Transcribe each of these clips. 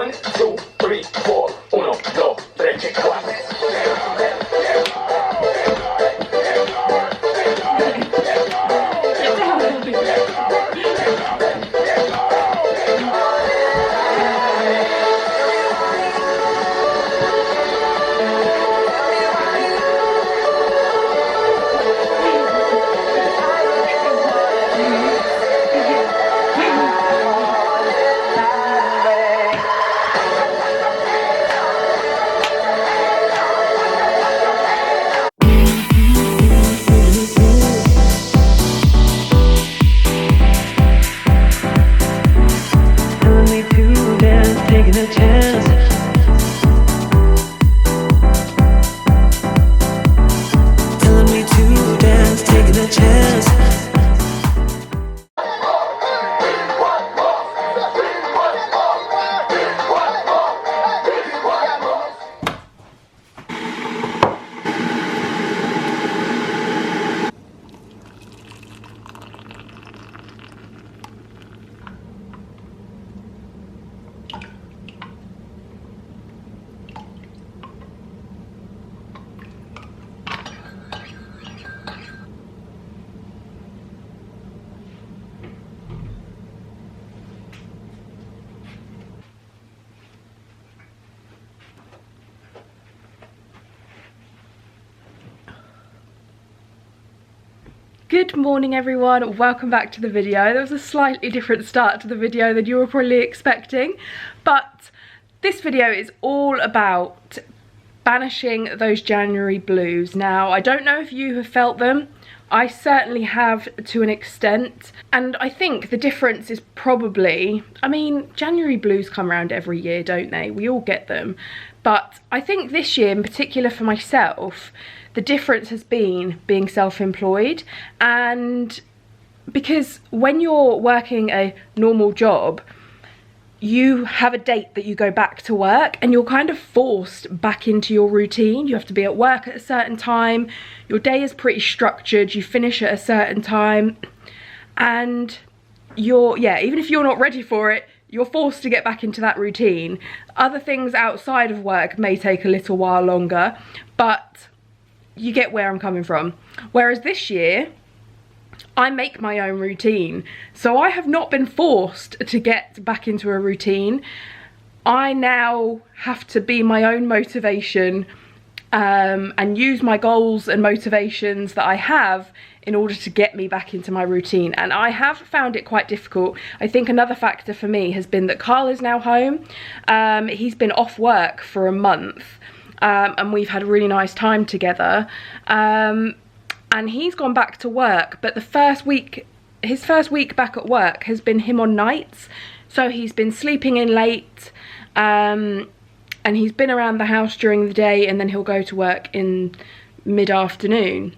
1, 2, 3, 4. 1, 2, 3, 4. Good morning everyone, welcome back to the video. There was a slightly different start to the video than you were probably expecting, but this video is all about banishing those January blues. Now, I don't know if you have felt them. I certainly have to an extent, and I think the difference is probably, I mean, January blues come around every year, don't they? We all get them, but I think this year in particular for myself, the difference has been being self-employed. And because when you're working a normal job, you have a date that you go back to work and you're kind of forced back into your routine. You have to be at work at a certain time, your day is pretty structured, you finish at a certain time, and even if you're not ready for it, you're forced to get back into that routine. Other things outside of work may take a little while longer, but you get where I'm coming from. Whereas this year, I make my own routine. So I have not been forced to get back into a routine. I now have to be my own motivation and use my goals and motivations that I have in order to get me back into my routine. And I have found it quite difficult. I think another factor for me has been that Carl is now home. He's been off work for a month. And we've had a really nice time together, and he's gone back to work, but his first week back at work has been him on nights, so he's been sleeping in late, and he's been around the house during the day, and then he'll go to work in mid-afternoon.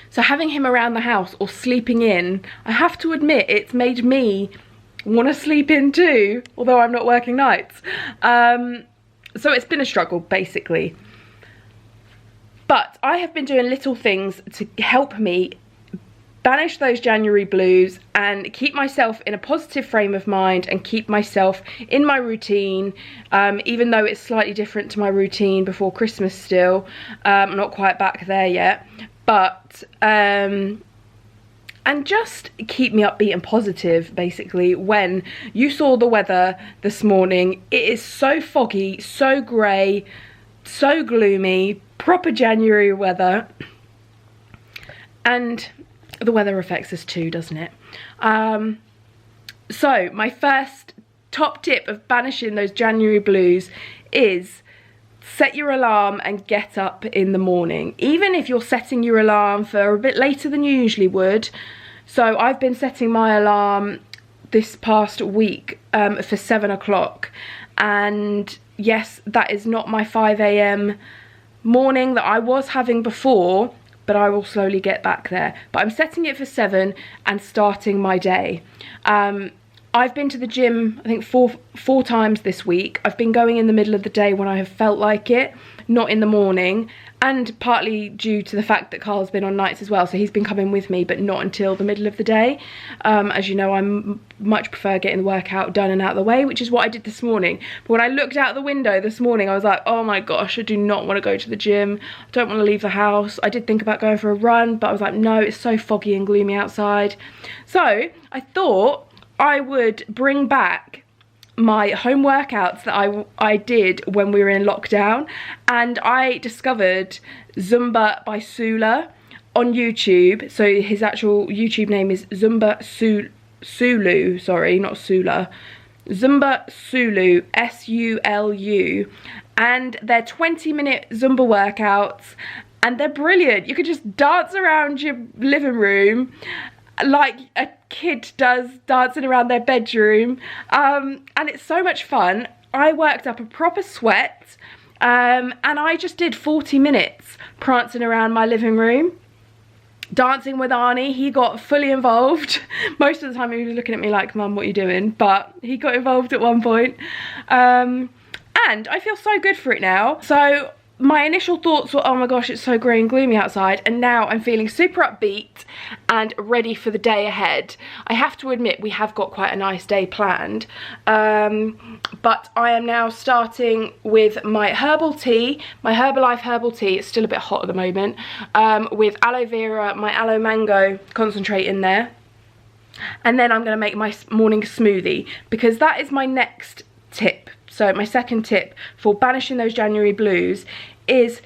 So having him around the house or sleeping in, I have to admit, it's made me want to sleep in too, although I'm not working nights. So it's been a struggle, basically. But I have been doing little things to help me banish those January blues and keep myself in a positive frame of mind and keep myself in my routine, even though it's slightly different to my routine before Christmas still. I'm not quite back there yet. But, and just keep me upbeat and positive, basically. When you saw the weather this morning, it is so foggy, so grey, so gloomy, proper January weather. And the weather affects us too, doesn't it? So my first top tip of banishing those January blues is set your alarm and get up in the morning. Even if you're setting your alarm for a bit later than you usually would. So I've been setting my alarm this past week for 7 o'clock. And yes, that is not my 5 AM morning that I was having before, but I will slowly get back there. But I'm setting it for 7 and starting my day. I've been to the gym, I think four times this week. I've been going in the middle of the day when I have felt like it, not in the morning, and partly due to the fact that Carl's been on nights as well, so he's been coming with me, but not until the middle of the day. As you know, I much prefer getting the workout done and out of the way, which is what I did this morning. But when I looked out the window this morning, I was like, oh my gosh, I do not want to go to the gym. I don't want to leave the house. I did think about going for a run, but I was like, no, it's so foggy and gloomy outside. So I thought I would bring back my home workouts that I did when we were in lockdown, and I discovered Zumba by Sula on YouTube. So his actual YouTube name is Zumba Sulu, sorry, not Sula. Zumba Sulu, S-U-L-U, and they're 20-minute Zumba workouts, and they're brilliant. You could just dance around your living room like a kid does dancing around their bedroom, and it's so much fun. I worked up a proper sweat, and I just did 40 minutes prancing around my living room, dancing with Arnie. He got fully involved. Most of the time he was looking at me like, Mum, what are you doing? But he got involved at one point, and I feel so good for it now. So my initial thoughts were, oh my gosh, it's so grey and gloomy outside, and now I'm feeling super upbeat and ready for the day ahead. I have to admit, we have got quite a nice day planned, but I am now starting with my herbal tea, my Herbalife herbal tea. It's still a bit hot at the moment, with aloe vera, my aloe mango concentrate in there, and then I'm going to make my morning smoothie, because that is my next tip. So my second tip for banishing those January blues is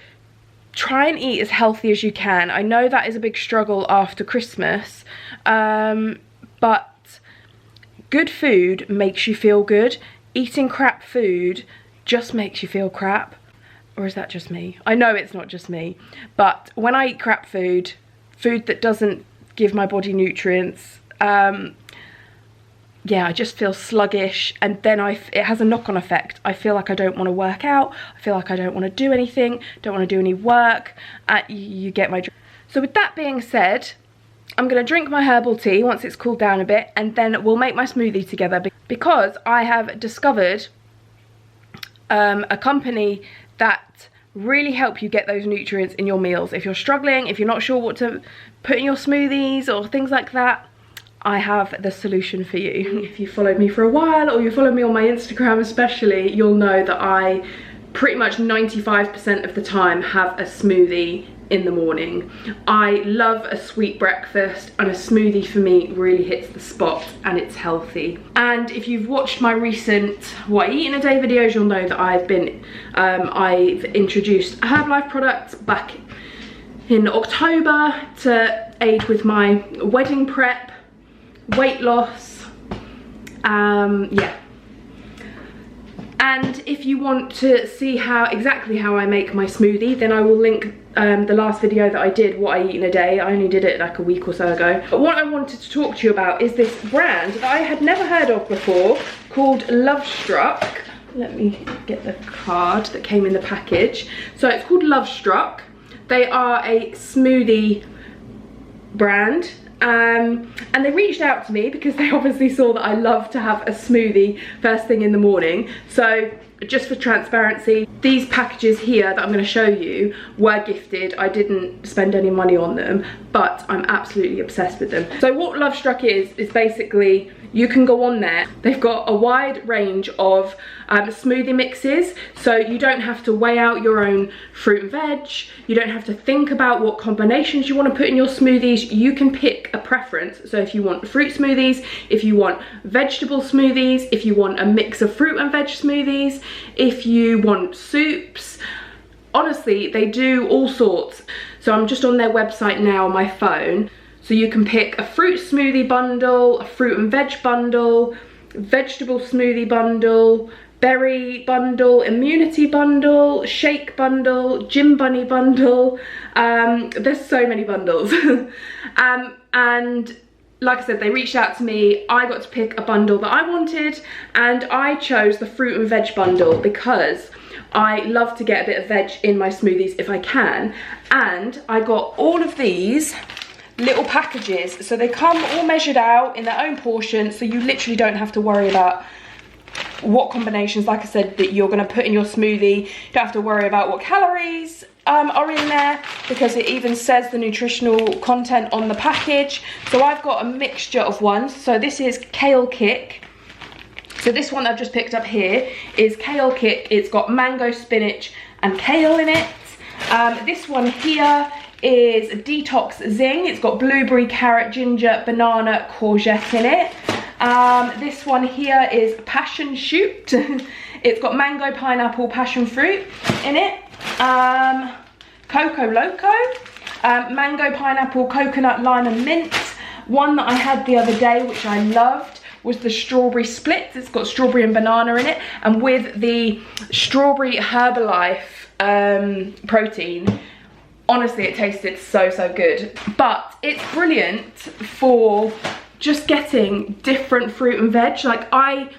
try and eat as healthy as you can. I know that is a big struggle after Christmas, but good food makes you feel good. Eating crap food just makes you feel crap. Or is that just me? I know it's not just me, but when I eat crap food that doesn't give my body nutrients, yeah, I just feel sluggish, and then it has a knock-on effect. I feel like I don't want to work out. I feel like I don't want to do anything, don't want to do any work. You get my drift. So with that being said, I'm going to drink my herbal tea once it's cooled down a bit, and then we'll make my smoothie together, because I have discovered a company that really help you get those nutrients in your meals. If you're struggling, if you're not sure what to put in your smoothies or things like that, I have the solution for you. If you followed me for a while, or you follow me on my Instagram especially, you'll know that I pretty much 95% of the time have a smoothie in the morning. I love a sweet breakfast, and a smoothie for me really hits the spot, and it's healthy. And if you've watched my recent what I eat in a day videos, you'll know that I've introduced a Herbalife product back in October to aid with my wedding prep, weight loss, yeah. And if you want to see exactly how I make my smoothie, then I will link the last video that I did, what I eat in a day. I only did it like a week or so ago. But what I wanted to talk to you about is this brand that I had never heard of before, called Lovestruck. Let me get the card that came in the package. So it's called Lovestruck. They are a smoothie brand. And they reached out to me because they obviously saw that I love to have a smoothie first thing in the morning. So just for transparency, these packages here that I'm going to show you were gifted. I didn't spend any money on them, but I'm absolutely obsessed with them. So what Lovestruck is basically, you can go on there. They've got a wide range of smoothie mixes, so you don't have to weigh out your own fruit and veg. You don't have to think about what combinations you want to put in your smoothies. You can pick a preference. So if you want fruit smoothies, if you want vegetable smoothies, if you want a mix of fruit and veg smoothies, if you want soups, honestly, they do all sorts. So I'm just on their website now on my phone. So you can pick a fruit smoothie bundle, a fruit and veg bundle, vegetable smoothie bundle, berry bundle, immunity bundle, shake bundle, gym bunny bundle. There's so many bundles. And like I said, they reached out to me. I got to pick a bundle that I wanted, and I chose the fruit and veg bundle because I love to get a bit of veg in my smoothies if I can. And I got all of these. little packages. So they come all measured out in their own portion, so you literally don't have to worry about what combinations, like I said, that you're going to put in your smoothie. You don't have to worry about what calories are in there, because it even says the nutritional content on the package. So I've got a mixture of ones. So this is Kale Kick. So this one I've just picked up here is Kale Kick. It's got mango, spinach and kale in it. This one here is Detox Zing. It's got blueberry, carrot, ginger, banana, courgette in it. This one here is Passion Shoot. It's got mango, pineapple, passion fruit in it. Coco Loco, mango, pineapple, coconut, lime and mint. One that I had the other day, which I loved, was the strawberry split. It's got strawberry and banana in it, and with the strawberry Herbalife protein, honestly it tasted so good. But it's brilliant for just getting different fruit and veg. Like, I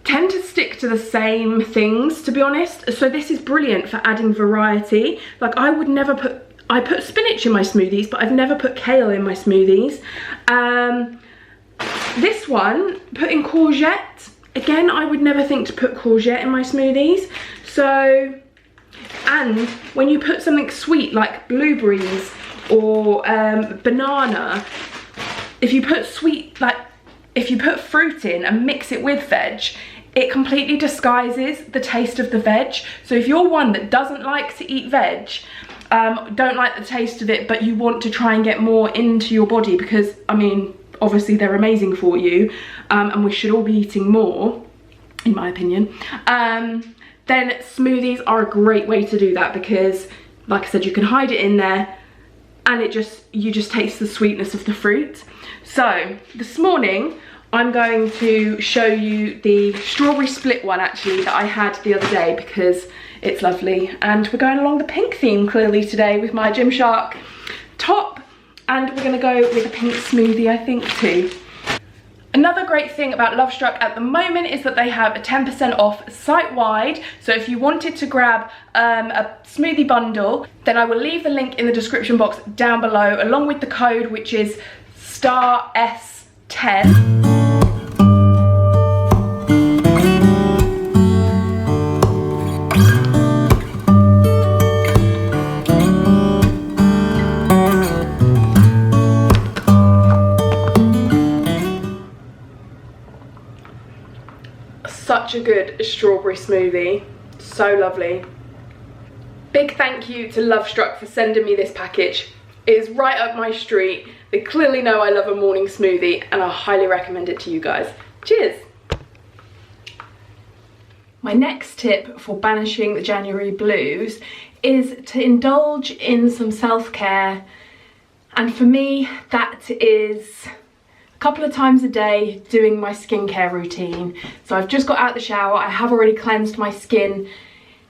tend to stick to the same things, to be honest, so this is brilliant for adding variety. Like, I would never I put spinach in my smoothies, but I've never put kale in my smoothies. This one, putting courgette, again, I would never think to put courgette in my smoothies. So, and when you put something sweet like blueberries or banana, if you put if you put fruit in and mix it with veg, it completely disguises the taste of the veg. So if you're one that doesn't like to eat veg, don't like the taste of it, but you want to try and get more into your body, because, I mean, obviously they're amazing for you, and we should all be eating more, in my opinion, then smoothies are a great way to do that, because, like I said, you can hide it in there and you just taste the sweetness of the fruit. So this morning I'm going to show you the strawberry split one, actually, that I had the other day, because it's lovely, and we're going along the pink theme clearly today with my Gymshark top, and we're going to go with a pink smoothie, I think, too. Another great thing about Lovestruck at the moment is that they have a 10% off site-wide. So if you wanted to grab a smoothie bundle, then I will leave the link in the description box down below, along with the code, which is STARS10. Such a good strawberry smoothie, so lovely. Big thank you to Lovestruck for sending me this package. It is right up my street. They clearly know I love a morning smoothie, and I highly recommend it to you guys. Cheers! My next tip for banishing the January blues is to indulge in some self-care, and for me that is couple of times a day doing my skincare routine. So I've just got out of the shower. I have already cleansed my skin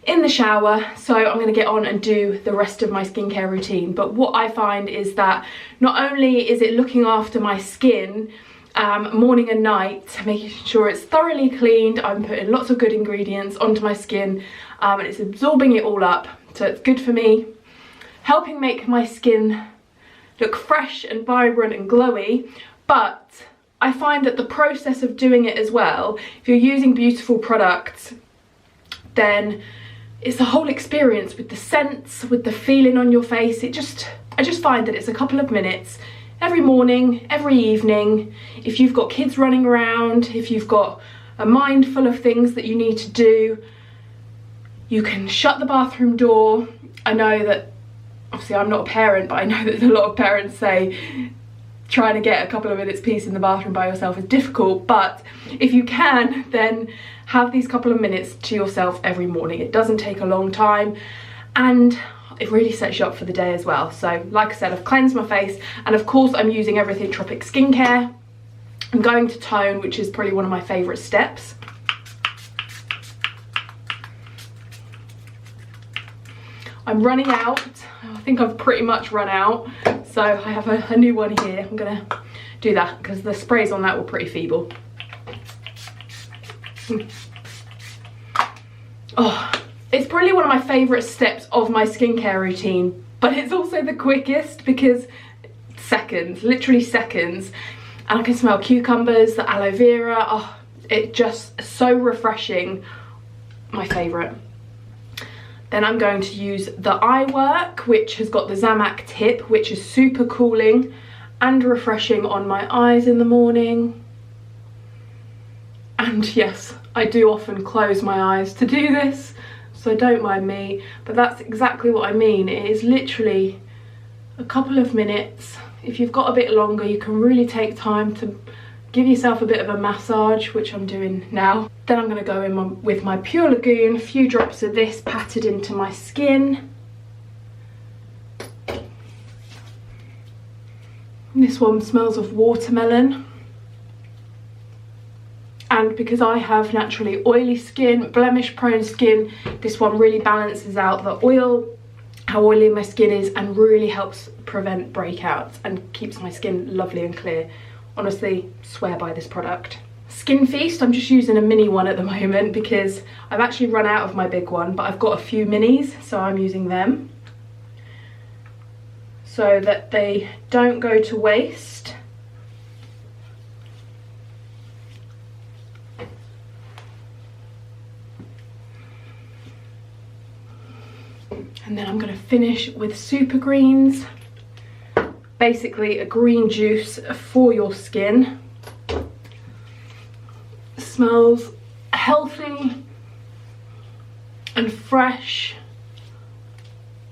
in the shower, so I'm going to get on and do the rest of my skincare routine. But what I find is that not only is it looking after my skin morning and night, making sure it's thoroughly cleaned, I'm putting lots of good ingredients onto my skin, and it's absorbing it all up, so it's good for me, helping make my skin look fresh and vibrant and glowy. But I find that the process of doing it as well, if you're using beautiful products, then it's the whole experience with the scents, with the feeling on your face. I just find that it's a couple of minutes every morning, every evening. If you've got kids running around, if you've got a mind full of things that you need to do, you can shut the bathroom door. I know that, obviously I'm not a parent, but I know that a lot of parents say trying to get a couple of minutes peace in the bathroom by yourself is difficult, but if you can, then have these couple of minutes to yourself every morning. It doesn't take a long time, and it really sets you up for the day as well. So like I said, I've cleansed my face, and of course I'm using everything Tropic skincare. I'm going to tone, which is probably one of my favourite steps. I'm running out. I think I've pretty much run out, so I have a new one here. I'm gonna do that because the sprays on that were pretty feeble. Oh, it's probably one of my favourite steps of my skincare routine, but it's also the quickest because seconds, literally seconds. And I can smell cucumbers, the aloe vera. Oh, it's just so refreshing. My favourite. Then I'm going to use the eye work, which has got the Zamac tip, which is super cooling and refreshing on my eyes in the morning. And yes, I do often close my eyes to do this, so don't mind me, but that's exactly what I mean. It is literally a couple of minutes. If you've got a bit longer, you can really take time to give yourself a bit of a massage, which I'm doing now. Then I'm going to go in with my Pure Lagoon, a few drops of this patted into my skin. This one smells of watermelon. And because I have naturally oily skin, blemish prone skin, this one really balances out the oil, how oily my skin is, and really helps prevent breakouts and keeps my skin lovely and clear. Honestly, swear by this product. Skin Feast, I'm just using a mini one at the moment because I've actually run out of my big one, but I've got a few minis, so I'm using them so that they don't go to waste. And then I'm going to finish with Super Greens. Basically a green juice for your skin. Smells healthy and fresh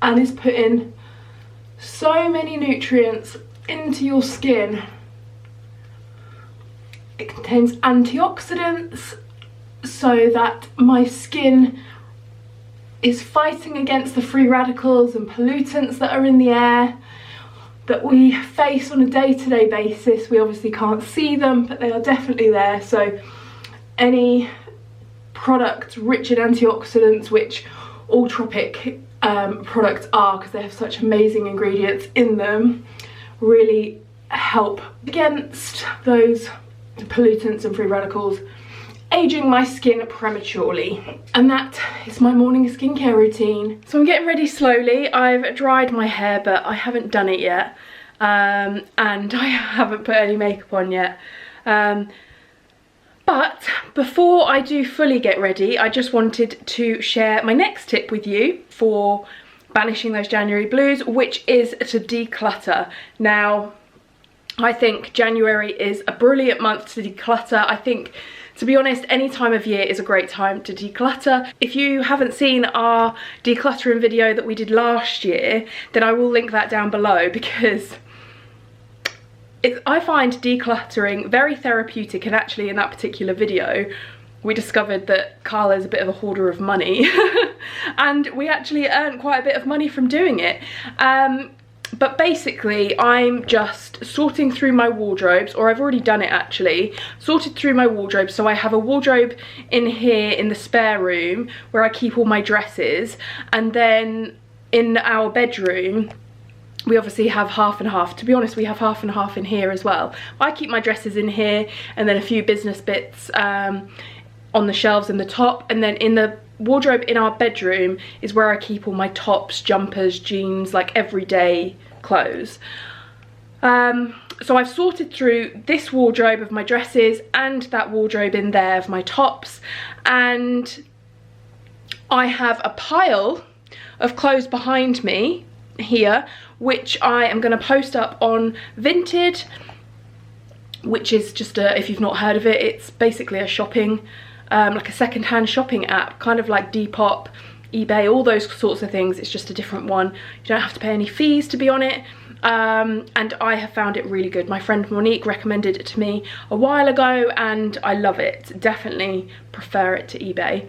and is putting so many nutrients into your skin. It contains antioxidants so that my skin is fighting against the free radicals and pollutants that are in the air that we face on a day-to-day basis. We obviously can't see them, but they are definitely there. So any product rich in antioxidants, which all Tropic products are because they have such amazing ingredients in them, really help against those pollutants and free radicals, aging my skin prematurely. And that is my morning skincare routine. So I'm getting ready slowly. I've dried my hair, but I haven't done it yet. And I haven't put any makeup on yet. But before I do fully get ready, I just wanted to share my next tip with you for banishing those January blues, which is to declutter. Now, I think January is a brilliant month to declutter. I think, to be honest, any time of year is a great time to declutter. If you haven't seen our decluttering video that we did last year, then I will link that down below, because I find decluttering very therapeutic. And actually in that particular video we discovered that Carla is a bit of a hoarder of money and we actually earned quite a bit of money from doing it. But basically I'm just sorting through my wardrobes, or I've already done it actually, sorted through my wardrobe. So I have a wardrobe in here in the spare room where I keep all my dresses, and then in our bedroom we obviously have half and half. To be honest, we have half and half in here as well. I keep my dresses in here, and then a few business bits on the shelves in the top, and then in the wardrobe in our bedroom is where I keep all my tops, jumpers, jeans, like everyday clothes. So I've sorted through this wardrobe of my dresses and that wardrobe in there of my tops, and I have a pile of clothes behind me here, which I am going to post up on Vinted, which is just a, if you've not heard of it, it's basically a shopping, like a second-hand shopping app, kind of like Depop, eBay, all those sorts of things. It's just a different one. You don't have to pay any fees to be on it. And I have found it really good. My friend Monique recommended it to me a while ago and I love it. Definitely prefer it to eBay,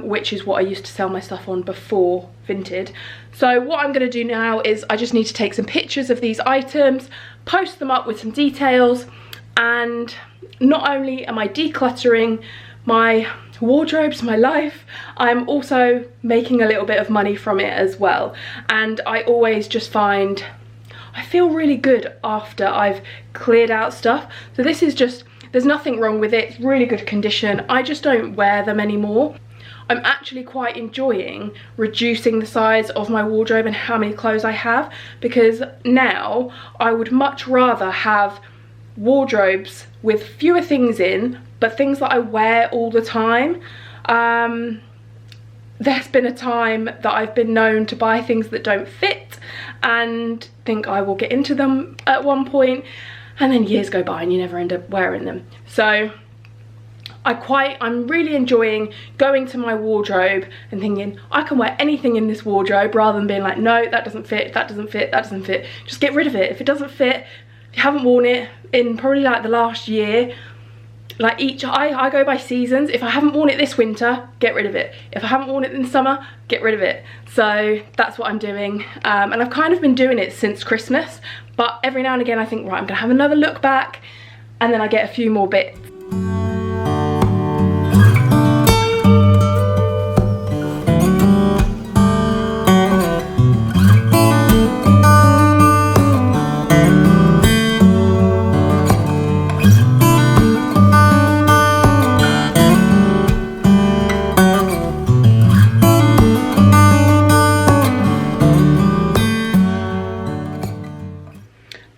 which is what I used to sell my stuff on before Vinted. So what I'm going to do now is I just need to take some pictures of these items, post them up with some details, and not only am I decluttering my wardrobes, my life, I'm also making a little bit of money from it as well. And I always just find I feel really good after I've cleared out stuff. So this is just, there's nothing wrong with it, it's really good condition. I just don't wear them anymore. I'm actually quite enjoying reducing the size of my wardrobe and how many clothes I have, because now I would much rather have wardrobes with fewer things in, but things that I wear all the time. There's been a time that I've been known to buy things that don't fit and think I will get into them at one point, and then years go by and you never end up wearing them. So I'm really enjoying going to my wardrobe and thinking I can wear anything in this wardrobe, rather than being like, no, that doesn't fit, that doesn't fit, that doesn't fit. Just get rid of it. If it doesn't fit, if you haven't worn it in probably like the last year, like I go by seasons. If I haven't worn it this winter, get rid of it. If I haven't worn it in summer, get rid of it. So that's what I'm doing, and I've kind of been doing it since Christmas, but every now and again I think, right, I'm gonna have another look back, and then I get a few more bits.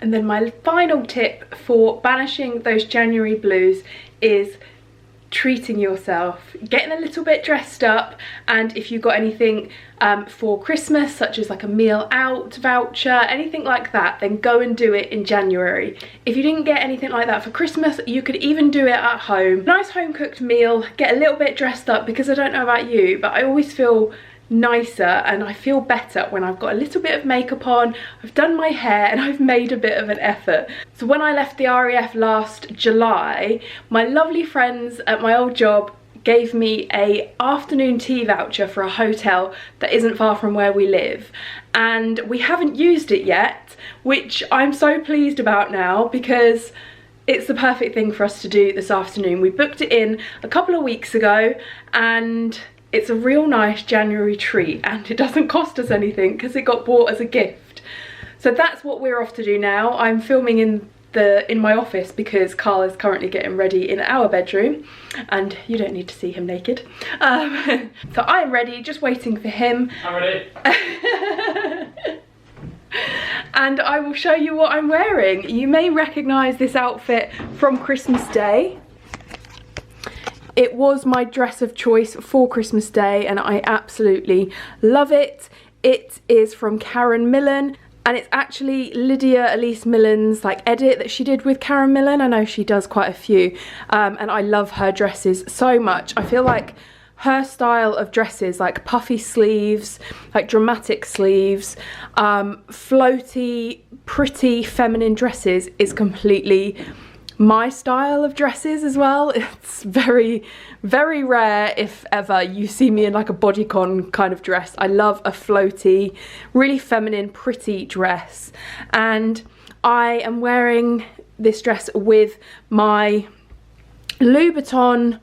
And then my final tip for banishing those January blues is treating yourself, getting a little bit dressed up, and if you've got anything for Christmas, such as like a meal out voucher, anything like that, then go and do it in January. If you didn't get anything like that for Christmas, you could even do it at home. Nice home cooked meal, get a little bit dressed up, because I don't know about you, but I always feel nicer and I feel better when I've got a little bit of makeup on, I've done my hair, and I've made a bit of an effort. So when I left the RAF last July, my lovely friends at my old job gave me a afternoon tea voucher for a hotel that isn't far from where we live, and we haven't used it yet, which I'm so pleased about now, because it's the perfect thing for us to do this afternoon. We booked it in a couple of weeks ago, and it's a real nice January treat, and it doesn't cost us anything because it got bought as a gift. So that's what we're off to do now. I'm filming in my office because Carl is currently getting ready in our bedroom, and you don't need to see him naked. So I'm ready, just waiting for him. I'm ready. And I will show you what I'm wearing. You may recognise this outfit from Christmas Day. It was my dress of choice for Christmas Day, and I absolutely love it. It is from Karen Millen, and it's actually Lydia Elise Millen's like edit that she did with Karen Millen. I know she does quite a few, and I love her dresses so much. I feel like her style of dresses, like puffy sleeves, like dramatic sleeves, floaty, pretty feminine dresses, is completely my style of dresses as well. It's very, very rare, if ever, you see me in like a bodycon kind of dress. I love a floaty, really feminine, pretty dress, and I am wearing this dress with my Louboutin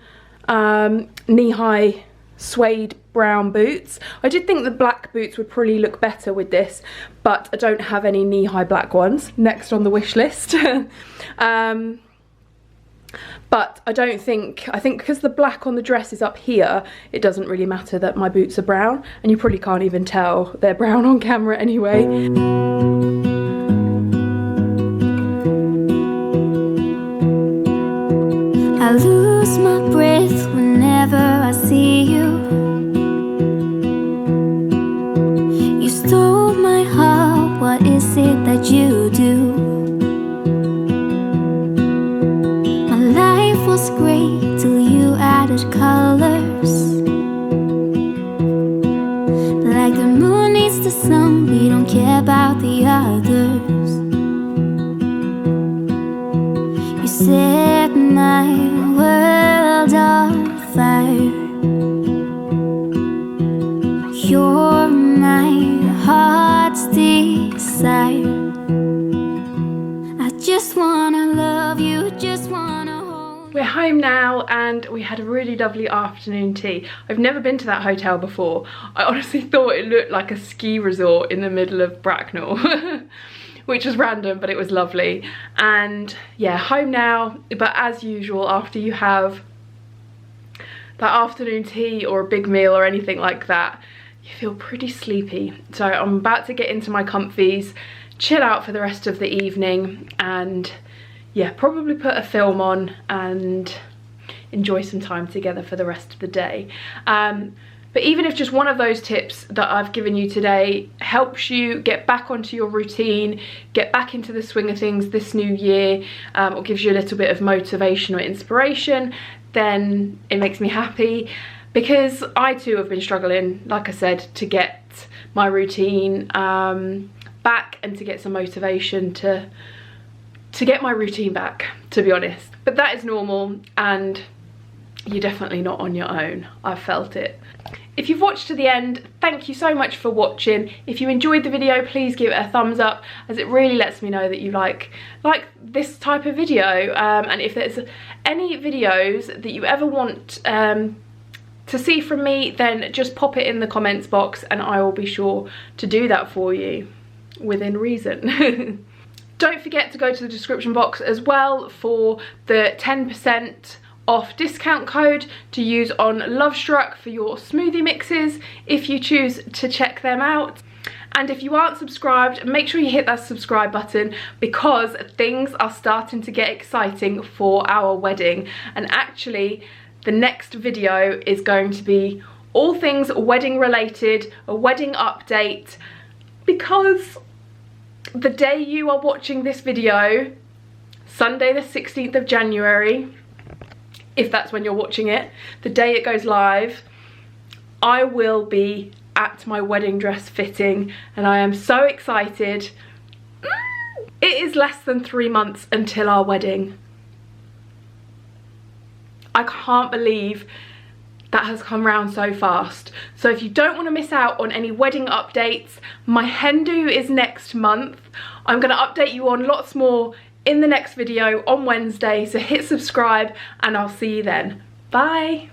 knee-high suede brown boots. I did think the black boots would probably look better with this, but I don't have any knee-high black ones. Next on the wish list. But I think because the black on the dress is up here, it doesn't really matter that my boots are brown, and you probably can't even tell they're brown on camera anyway. I lose my breath whenever I see you. You stole my heart, what is it that you do? Was great till you added colors. Like the moon needs the sun, we don't care about the others. You set my world on fire. You're my heart's desire. I just wanna love you, just wanna. We're home now, and we had a really lovely afternoon tea. I've never been to that hotel before. I honestly thought it looked like a ski resort in the middle of Bracknell, which was random, but it was lovely. And yeah, home now, but as usual, after you have that afternoon tea or a big meal or anything like that, you feel pretty sleepy. So I'm about to get into my comfies, chill out for the rest of the evening, and yeah, probably put a film on and enjoy some time together for the rest of the day. But even if just one of those tips that I've given you today helps you get back onto your routine, get back into the swing of things this new year, or gives you a little bit of motivation or inspiration, then it makes me happy, because I too have been struggling, like I said, to get my routine back and to get some motivation to get my routine back, to be honest. But that is normal, and you're definitely not on your own. I've felt it. If you've watched to the end, thank you so much for watching. If you enjoyed the video, please give it a thumbs up, as it really lets me know that you like this type of video. And if there's any videos that you ever want to see from me, then just pop it in the comments box and I will be sure to do that for you, within reason. Don't forget to go to the description box as well for the 10% off discount code to use on Lovestruck for your smoothie mixes, if you choose to check them out. And if you aren't subscribed, make sure you hit that subscribe button, because things are starting to get exciting for our wedding. And actually, the next video is going to be all things wedding related, a wedding update, because the day you are watching this video, Sunday the 16th of January, if that's when you're watching it, the day it goes live, I will be at my wedding dress fitting, and I am so excited. It is less than 3 months until our wedding. I can't believe that has come round so fast. So if you don't want to miss out on any wedding updates, my hen do is next month. I'm going to update you on lots more in the next video on Wednesday, so hit subscribe and I'll see you then. Bye.